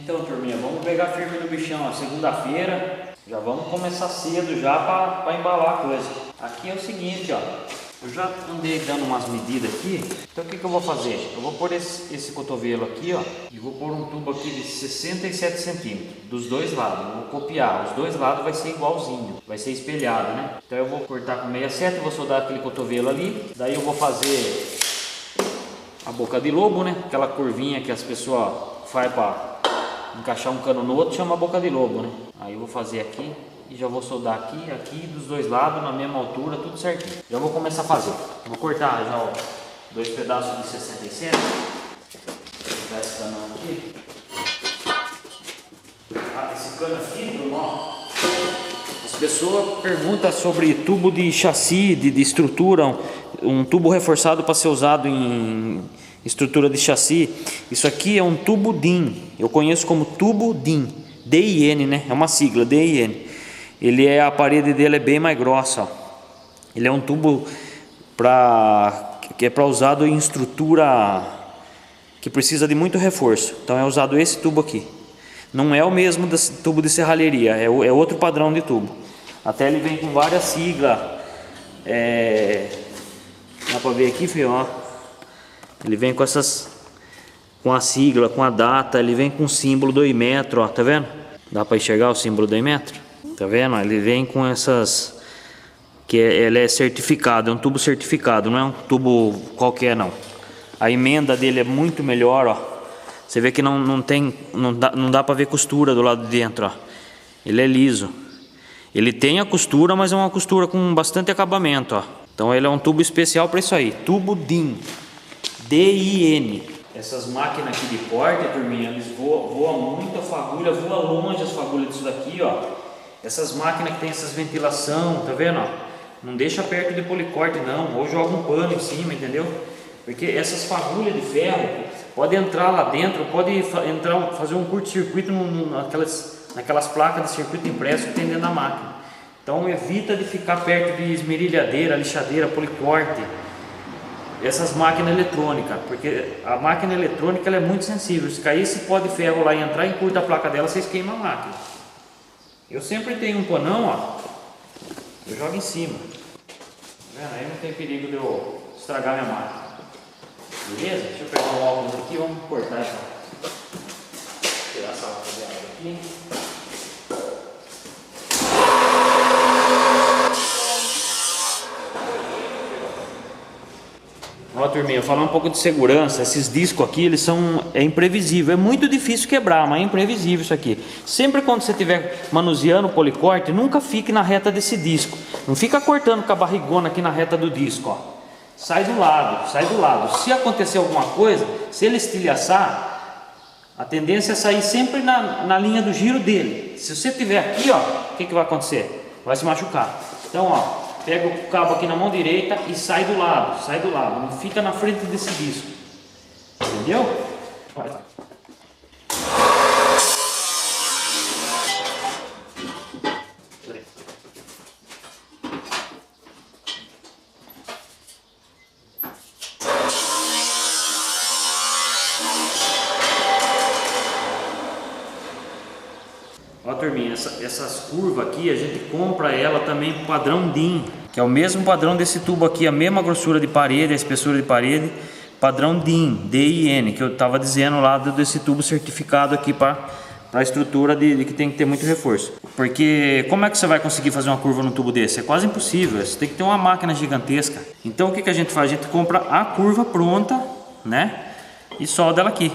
Então, turminha, vamos pegar firme no bichão, ó, segunda-feira. Já vamos começar cedo já para embalar a coisa. Aqui é o seguinte, ó. Eu já andei dando umas medidas aqui. Então o que eu vou fazer? Eu vou pôr esse cotovelo aqui, ó. E vou pôr um tubo aqui de 67 centímetros. Dos dois lados. Eu vou copiar. Os dois lados vai ser igualzinho. Vai ser espelhado, né? Então eu vou cortar com 67. Vou soldar aquele cotovelo ali. Daí eu vou fazer a boca de lobo, né? Aquela curvinha que as pessoas fazem para encaixar um cano no outro, chama boca de lobo, né? Aí eu vou fazer aqui e já vou soldar aqui dos dois lados na mesma altura, tudo certinho. Já vou começar a fazer. Vou cortar já ó, dois pedaços de 67. Vou cortar esse cano aqui. Esse cano aqui, ó. As pessoas perguntam sobre tubo de chassi, de estrutura, um tubo reforçado para ser usado em estrutura de chassi. Isso aqui é um tubo DIN. Eu conheço como tubo DIN. DIN, né? É uma sigla, DIN. A parede dele é bem mais grossa. Ó. Ele é um tubo que é para usado em estrutura que precisa de muito reforço. Então é usado esse tubo aqui. Não é o mesmo tubo de serralheria, é outro padrão de tubo. Até ele vem com várias siglas. Dá para ver aqui, filho, ó. Ele vem com com a sigla, com a data. Ele vem com o símbolo do Imetro, ó. Tá vendo? Dá para enxergar o símbolo do Imetro? Tá vendo? Ele vem com essas ele é certificado, é um tubo certificado, não é um tubo qualquer não. A emenda dele é muito melhor, ó. Você vê que não dá para ver costura do lado de dentro, ó. Ele é liso. Ele tem a costura, mas é uma costura com bastante acabamento, ó. Então ele é um tubo especial para isso aí, tubo DIN. DIN. Essas máquinas aqui de corte, turminha, eles voam muito a fagulha, voa longe as fagulhas disso daqui, ó. Essas máquinas que tem essas ventilação, tá vendo, ó? Não deixa perto de policorte não, ou joga um pano em cima, entendeu? Porque essas fagulhas de ferro pode entrar lá dentro, pode fazer um curto-circuito naquelas placas de circuito impresso que tem dentro da máquina. Então evita de ficar perto de esmerilhadeira, lixadeira, policorte, essas máquinas eletrônicas, porque a máquina eletrônica ela é muito sensível. Se cair esse pó de ferro lá e entrar e encurta a placa dela, vocês queimam a máquina. Eu sempre tenho um panão, ó, eu jogo em cima, tá vendo? Aí não tem perigo de eu estragar minha máquina. Beleza? Deixa eu pegar um óculos aqui, vamos cortar essa. Tirar essa água daqui. Ó, turminha, falar um pouco de segurança. Esses discos aqui, é imprevisível. É muito difícil quebrar, mas é imprevisível isso aqui. Sempre quando você estiver manuseando o policorte, nunca fique na reta desse disco. Não fica cortando com a barrigona aqui na reta do disco, ó. Sai do lado, sai do lado. Se acontecer alguma coisa, se ele estilhaçar, a tendência é sair sempre na linha do giro dele. Se você estiver aqui, ó, o que vai acontecer? Vai se machucar. Então, ó. Pega o cabo aqui na mão direita e sai do lado, não fica na frente desse disco, entendeu? Ó, turminha, essas curvas aqui a gente compra ela também padrão DIN, que é o mesmo padrão desse tubo aqui, a mesma grossura de parede, a espessura de parede, padrão DIN, DIN, que eu estava dizendo lá desse tubo certificado aqui para a estrutura que tem que ter muito reforço. Porque como é que você vai conseguir fazer uma curva num tubo desse? É quase impossível, você tem que ter uma máquina gigantesca. Então o que a gente faz? A gente compra a curva pronta, né? E solda ela aqui.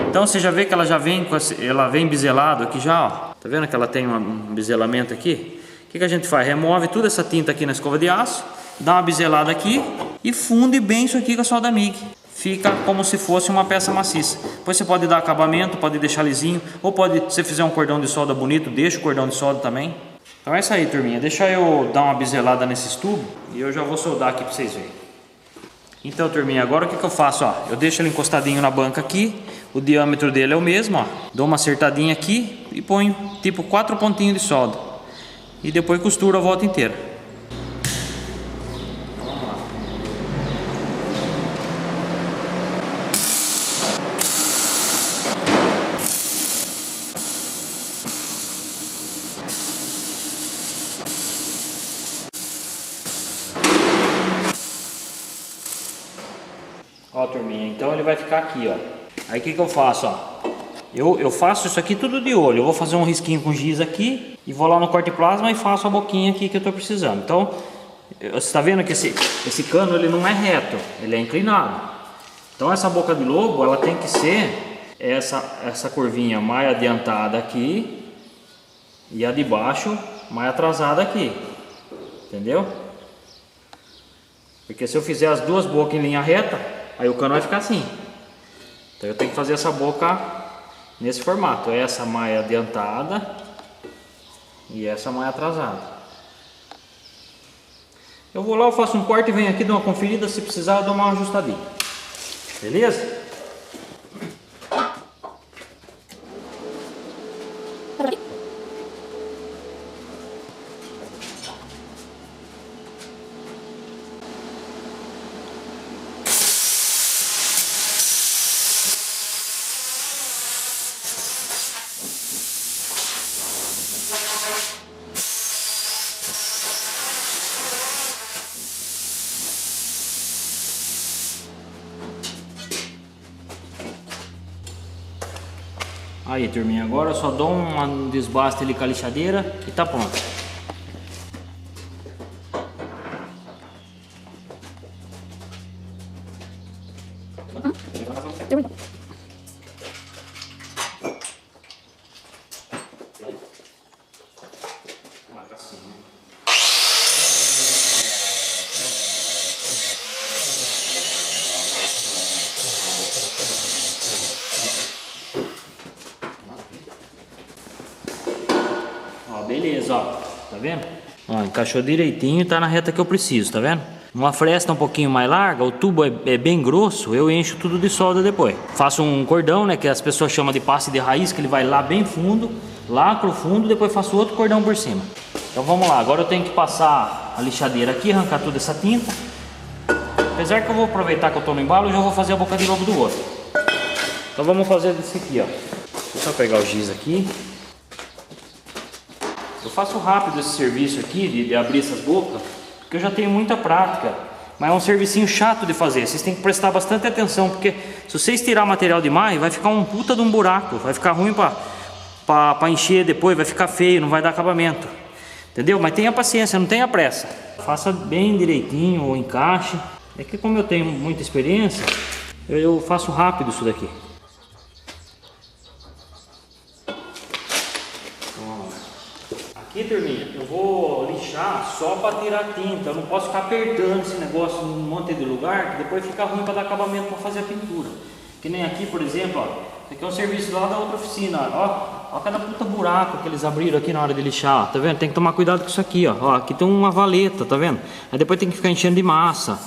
Então você já vê que ela vem biselado aqui já, ó. Tá vendo que ela tem um biselamento aqui? O que a gente faz? Remove toda essa tinta aqui na escova de aço, dá uma biselada aqui e funde bem isso aqui com a solda MIG. Fica como se fosse uma peça maciça. Depois você pode dar acabamento, pode deixar lisinho, ou se você fizer um cordão de solda bonito, deixa o cordão de solda também. Então é isso aí, turminha. Deixa eu dar uma biselada nesses tubos e eu já vou soldar aqui para vocês verem. Então, turminha, agora o que eu faço? Ó, eu deixo ele encostadinho na banca aqui. O diâmetro dele é o mesmo, ó. Dou uma acertadinha aqui e ponho tipo 4 pontinhos de solda. E depois costuro a volta inteira. Vamos lá. Ó, turminha, então ele vai ficar aqui, ó. Aí o que eu faço, ó? Eu faço isso aqui tudo de olho. Eu vou fazer um risquinho com giz aqui e vou lá no corte plasma e faço a boquinha aqui que eu tô precisando. Então, você está vendo que esse cano ele não é reto, ele é inclinado. Então essa boca de lobo, ela tem que ser essa curvinha mais adiantada aqui e a de baixo mais atrasada aqui. Entendeu? Porque se eu fizer as duas bocas em linha reta, aí o cano vai ficar assim. Então eu tenho que fazer essa boca nesse formato, essa mais adiantada e essa mais atrasada. Eu vou lá, eu faço um corte e venho aqui, dou uma conferida, se precisar eu dou uma ajustadinha. Beleza? Aí, turminha, agora eu só dou um desbaste ali com a lixadeira e tá pronto. Beleza, ó, tá vendo? Ó, encaixou direitinho e tá na reta que eu preciso, tá vendo? Uma fresta um pouquinho mais larga, o tubo é bem grosso, eu encho tudo de solda depois. Faço um cordão, né, que as pessoas chamam de passe de raiz, que ele vai lá bem fundo, lacro fundo, depois faço outro cordão por cima. Então vamos lá, agora eu tenho que passar a lixadeira aqui, arrancar toda essa tinta. Apesar que eu vou aproveitar que eu tô no embalo, eu já vou fazer a boca de lobo do outro. Então vamos fazer desse aqui, ó. Deixa eu só pegar o giz aqui. Eu faço rápido esse serviço aqui de abrir essas bocas, porque eu já tenho muita prática, mas é um servicinho chato de fazer. Vocês têm que prestar bastante atenção, porque se vocês tirar material demais, vai ficar um puta de um buraco, vai ficar ruim para encher depois, vai ficar feio, não vai dar acabamento, entendeu? Mas tenha paciência, não tenha pressa, faça bem direitinho o encaixe. É que como eu tenho muita experiência, eu faço rápido isso daqui. Aqui, turminha, eu vou lixar só para tirar tinta. Eu não posso ficar apertando esse negócio num monte de lugar, que depois fica ruim para dar acabamento para fazer a pintura. Que nem aqui, por exemplo, ó, esse aqui é um serviço lá da outra oficina, ó cada puta buraco que eles abriram aqui na hora de lixar, ó, tá vendo? Tem que tomar cuidado com isso aqui, ó, aqui tem uma valeta, tá vendo? Aí depois tem que ficar enchendo de massa.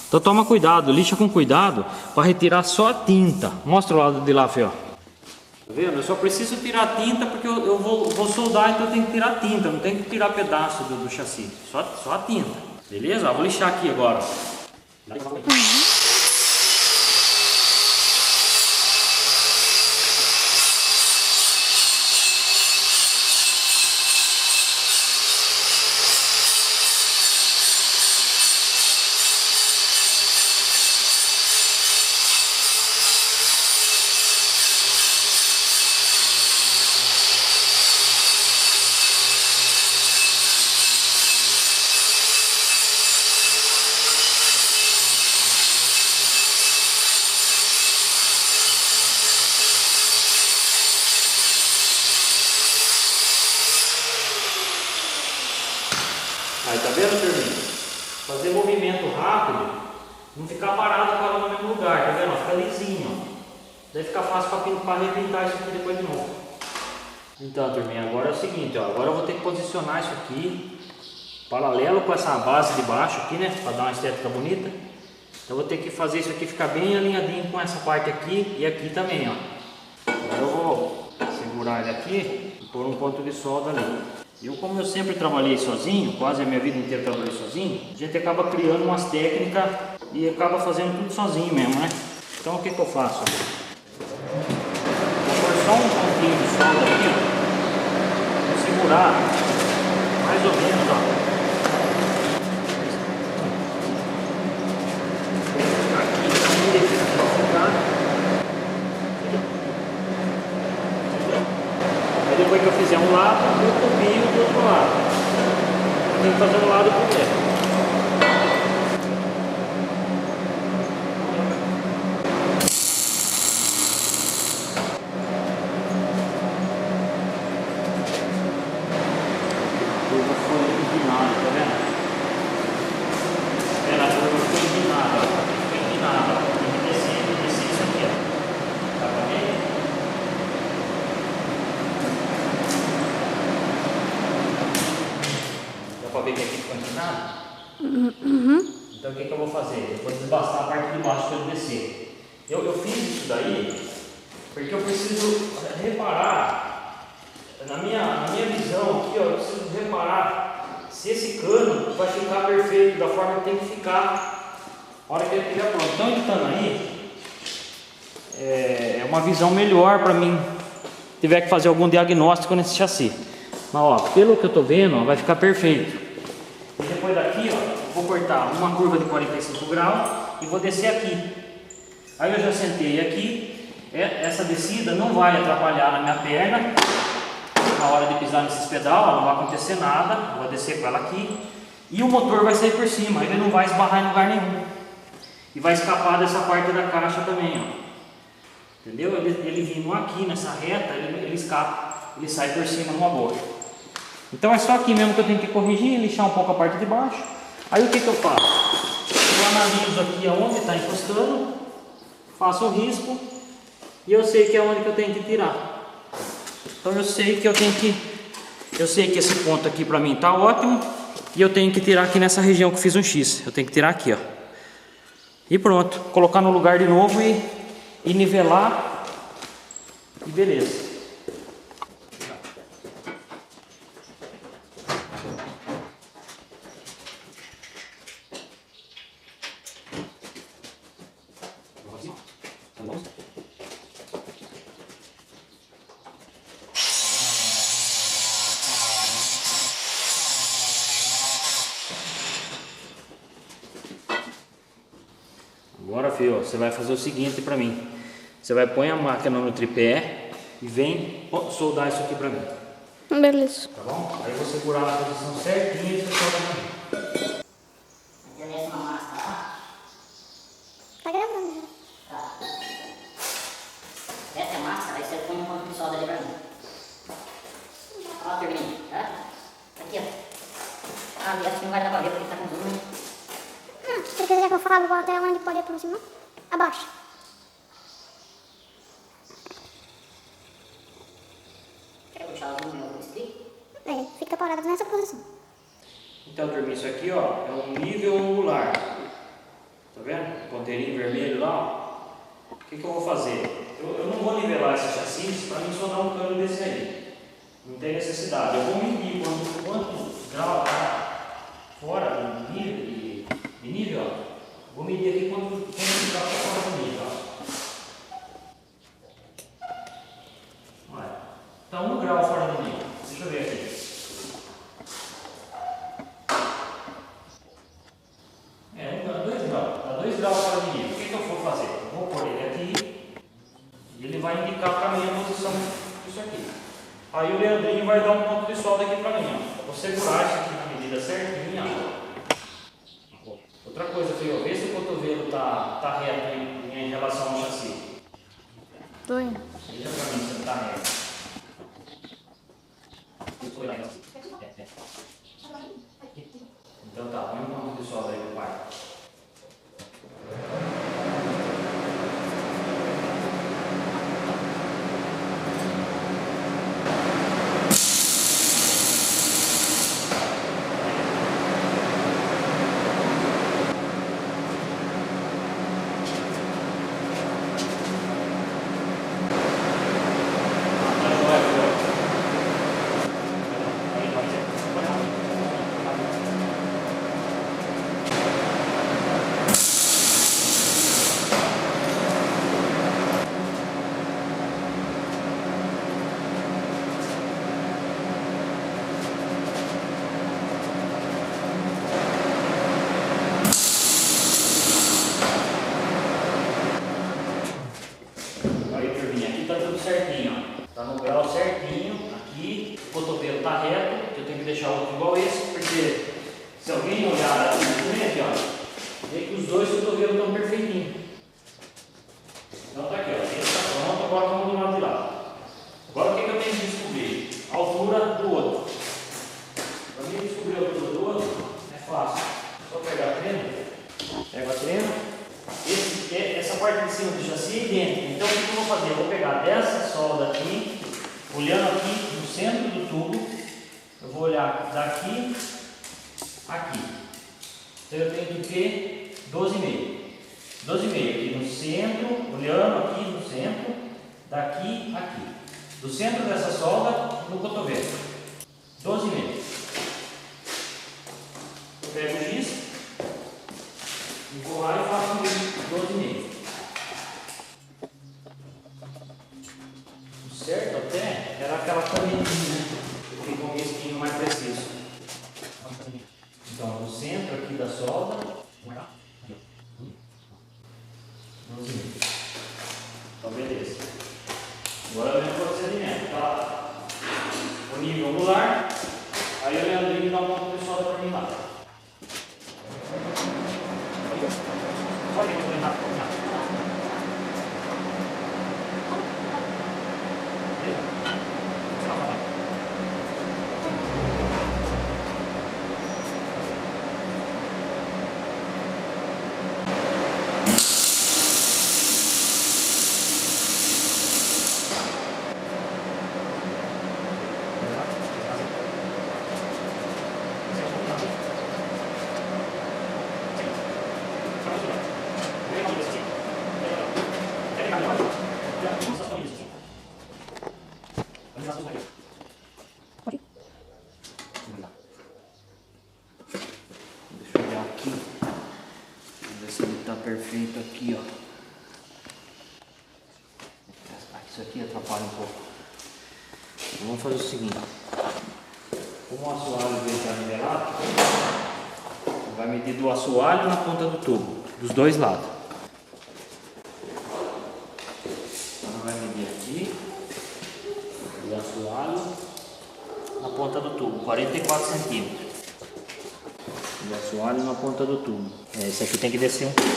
Então toma cuidado, lixa com cuidado para retirar só a tinta. Mostra o lado de lá, Fê, ó. Tá vendo? Eu só preciso tirar a tinta porque eu vou soldar, então eu tenho que tirar a tinta, não tenho que tirar pedaço do chassi, só a tinta. Beleza? Vou lixar aqui agora. Aí, tá vendo, turminha? Fazer movimento rápido, não ficar parado com ela no mesmo lugar, tá vendo? Fica lisinho, ó. Daí fica fácil para repintar isso aqui depois de novo. Então, turminha, agora é o seguinte, ó. Agora eu vou ter que posicionar isso aqui paralelo com essa base de baixo aqui, né? Para dar uma estética bonita. Então eu vou ter que fazer isso aqui ficar bem alinhadinho com essa parte aqui e aqui também, ó. Agora eu vou segurar ele aqui e pôr um ponto de solda ali. Como eu sempre trabalhei sozinho, quase a minha vida inteira trabalhei sozinho, a gente acaba criando umas técnicas e acaba fazendo tudo sozinho mesmo, né? Então o que eu faço? Vou pôr só um pontinho de solda aqui, vou segurar mais ou menos, ó. Aqui, Aí depois que eu fizer um lado, eu copio do outro lado. Eu tenho que fazer um lado primeiro. Então o que eu vou fazer? Eu vou desbastar a parte de baixo para ele descer. Eu fiz isso daí porque eu preciso reparar, na minha visão aqui, ó, eu preciso reparar se esse cano vai ficar perfeito, da forma que tem que ficar na hora que ele estiver pronto. Então editando aí, é uma visão melhor para mim, se tiver que fazer algum diagnóstico nesse chassi. Mas ó, pelo que eu estou vendo, ó, vai ficar perfeito. E depois daqui, ó, vou cortar uma curva de 45 graus e vou descer aqui. Aí eu já sentei aqui, essa descida não vai atrapalhar na minha perna na hora de pisar nesses pedal, não vai acontecer nada, eu vou descer com ela aqui e o motor vai sair por cima, ele não vai esbarrar em lugar nenhum e vai escapar dessa parte da caixa também, ó. Entendeu? Ele vindo aqui nessa reta, ele escapa, ele sai por cima numa boa. Então é só aqui mesmo que eu tenho que corrigir, lixar um pouco a parte de baixo. Aí o que eu faço? Eu analiso aqui aonde está encostando, faço o risco e eu sei que é onde que eu tenho que tirar. Então eu sei que esse ponto aqui para mim está ótimo e eu tenho que tirar aqui nessa região que eu fiz um X. Eu tenho que tirar aqui, ó. E pronto, colocar no lugar de novo e nivelar e beleza. Agora, filho, você vai fazer o seguinte para mim. Você vai pôr a máquina no tripé e vem soldar isso aqui para mim. Beleza. Tá bom? Aí eu vou segurar na posição certinha e você solda pra mim. Tá gravando já. Tá. Essa é a máscara, aí você põe um ponto de solda ali pra mim. Ó a turbininha, tá? Aqui, ó. Ah, ali, acho que não vai dar pra ver porque tá com zoom. Se você quiser que eu fale até onde pode aproximar, abaixa. Quer puxar o zoom no split? Fica parado nessa posição. Então, turma, isso aqui, ó, é um nível angular. Tá vendo? O ponteirinho vermelho lá, ó. O que eu vou fazer? Eu não vou nivelar esse chassi para mim só dar um cano desse aí. Não tem necessidade. Eu vou medir quanto grau tá fora do nível, de nível, ó. Vou medir aqui quanto grau tá fora do nível, ó. Olha, tá 1 grau fora do nível. Deixa eu ver aqui. É, 2 graus. Tá 2 graus fora do nível. O que eu vou fazer? Eu vou pôr ele aqui e ele vai indicar para mim a posição disso aqui. Aí o Leandrinho vai dar um ponto de solda aqui para mim, ó. Eu vou segurar isso aqui na medida certinha, ó. Outra coisa, filho, vê se o cotovelo tá reto em relação ao chassi. Tô indo. Veja pra mim se ele tá reto. Então tá, põe um ponto de solda aí pro pai. tá reto, que eu tenho que deixar outro igual esse, porque se alguém olhar aqui, ó, vê que os dois cotovelos estão perfeitinhos. Então tá aqui, ó, esse tá pronto, agora vamos do lado de lá. Agora o que eu tenho que descobrir? A altura do outro. Para mim descobrir a altura do outro é fácil. Só pegar a trena, pega a trena. Essa parte de cima do chassi é idêntica. Então o que eu vou fazer? Eu vou pegar dessa solda aqui, olhando aqui no centro do tubo, eu vou olhar daqui aqui. Então eu tenho que ter 12,5. 12,5 aqui no centro, olhando aqui no centro, daqui aqui. Do centro dessa solda no cotovelo. 12,5. Eu pego o giz e vou lá e faço 12,5. O certo até era aquela canetinha, né? Que fica um risquinho mais preciso. Então, no centro aqui da solda, 12,5. Então, beleza. Agora vem o procedimento. Tá? O nível angular, aí o Leandrinho dá um ponto de solda para mim lá. Olha que eu vou errar. Deixa eu olhar aqui. Vamos ver se ele está perfeito aqui, ó. Isso aqui atrapalha um pouco. Então, vamos fazer o seguinte. Como o assoalho dele está nivelado, vai medir do assoalho na ponta do tubo, dos dois lados. Então vai medir aqui, do assoalho na ponta do tubo, 44 centímetros. Do assoalho na ponta do tubo. Esse aqui tem que descer um pouco.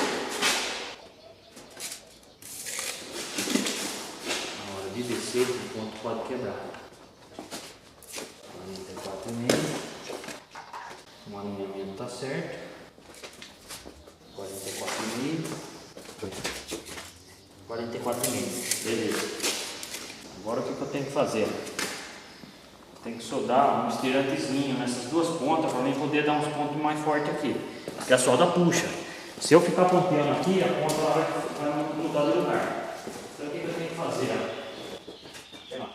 Na hora de descer, o ponto pode quebrar. 44,5. O alinhamento está certo. 44,5. 44,5. Beleza. Agora o que eu tenho que fazer? Tem que soldar um estirantezinho nessas duas pontas para mim poder dar uns pontos mais fortes aqui. Porque a solda puxa. Se eu ficar ponteando aqui, a ponta vai mudar de lugar. Então o que eu tenho que fazer? Sei lá.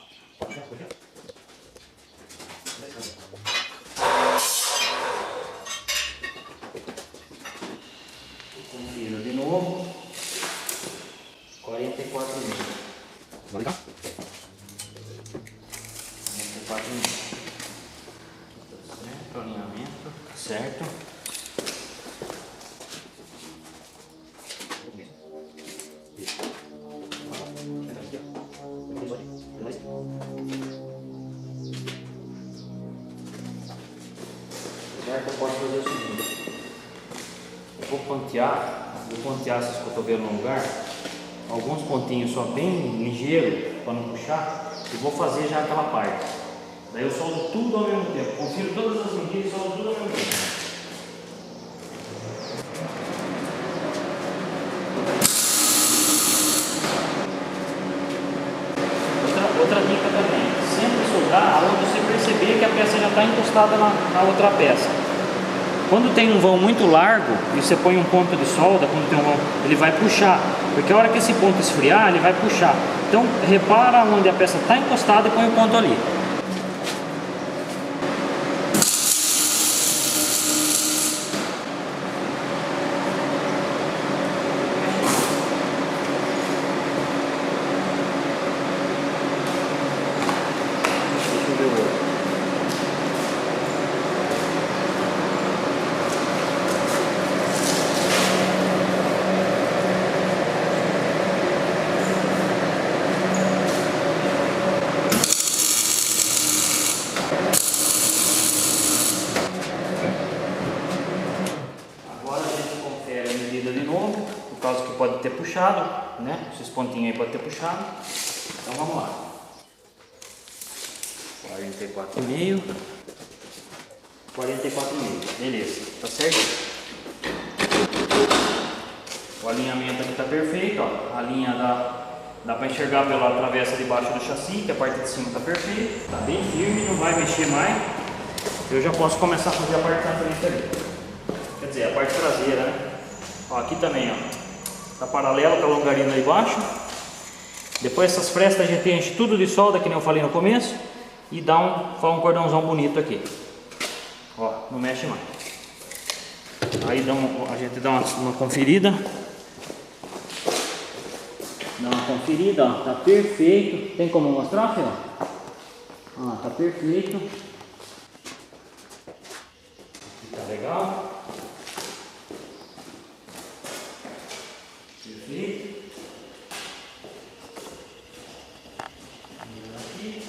Confiro de novo. 44 minutos. Vai cá? 44 minutos. Certo, alinhamento. Certo. Certo, eu posso fazer o seguinte. Eu vou pontear esses cotovelos no lugar, alguns pontinhos só bem ligeiro para não puxar, e vou fazer já aquela parte. Daí eu soldo tudo ao mesmo tempo, confiro todas as medidas e soldo tudo ao mesmo tempo. Outra dica também, sempre soldar onde você perceber que a peça já está encostada na outra peça. Quando tem um vão muito largo e você põe um ponto de solda, quando tem um vão, ele vai puxar, porque a hora que esse ponto esfriar, ele vai puxar. Então repara onde a peça está encostada e põe o ponto ali. aqui pode ter puxado, né? Esses pontinhos aí podem ter puxado. Então vamos lá. 44,5. 44,5. Beleza, tá certo? O alinhamento aqui tá perfeito, ó. A linha dá para enxergar pela travessa de baixo do chassi, que a parte de cima tá perfeita. Tá bem firme, não vai mexer mais. Eu já posso começar a fazer a parte da frente ali. Quer dizer, a parte traseira, né? Ó, aqui também, ó. Tá paralelo com a longarina aí embaixo. Depois essas frestas a gente enche tudo de solda, que nem eu falei no começo. E faz um cordãozão bonito aqui. Ó, não mexe mais. Aí a gente dá uma conferida. Dá uma conferida, ó. Tá perfeito. Tem como mostrar, filho? Ó, tá perfeito. Tá legal. Perfeito. Aqui.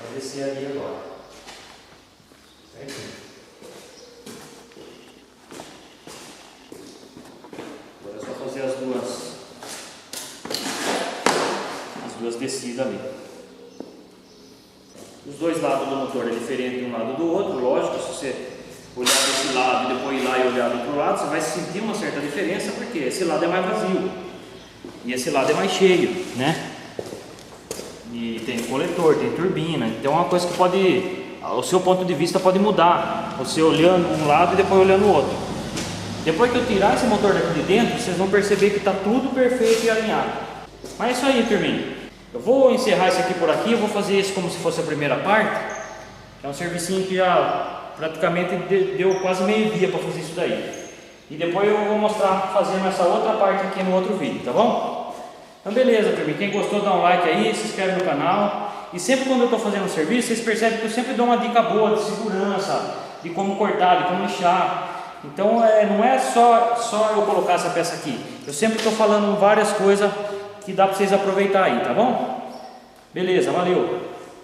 Vai descer ali agora. Certinho. Agora é só fazer as duas descidas ali. Os dois lados do motor é diferente de um lado do outro, lógico. Se você olhar desse lado e depois ir lá e olhar do outro lado, você vai sentir uma certa diferença, porque esse lado é mais vazio e esse lado é mais cheio, né? E tem coletor, tem turbina, então é uma coisa que o seu ponto de vista pode mudar, você olhando um lado e depois olhando o outro. Depois que eu tirar esse motor daqui de dentro, vocês vão perceber que está tudo perfeito e alinhado. Mas é isso aí, turminha. Eu vou encerrar isso aqui por aqui, eu vou fazer isso como se fosse a primeira parte. É um servicinho que já praticamente deu quase meio-dia para fazer isso daí. E depois eu vou mostrar fazendo essa outra parte aqui no outro vídeo, tá bom? Então beleza, turminha. Quem gostou dá um like aí, se inscreve no canal. E sempre quando eu estou fazendo um serviço, vocês percebem que eu sempre dou uma dica boa de segurança, de como cortar, de como lixar. Então não é só eu colocar essa peça aqui. Eu sempre estou falando várias coisas que dá para vocês aproveitar aí, tá bom? Beleza, valeu!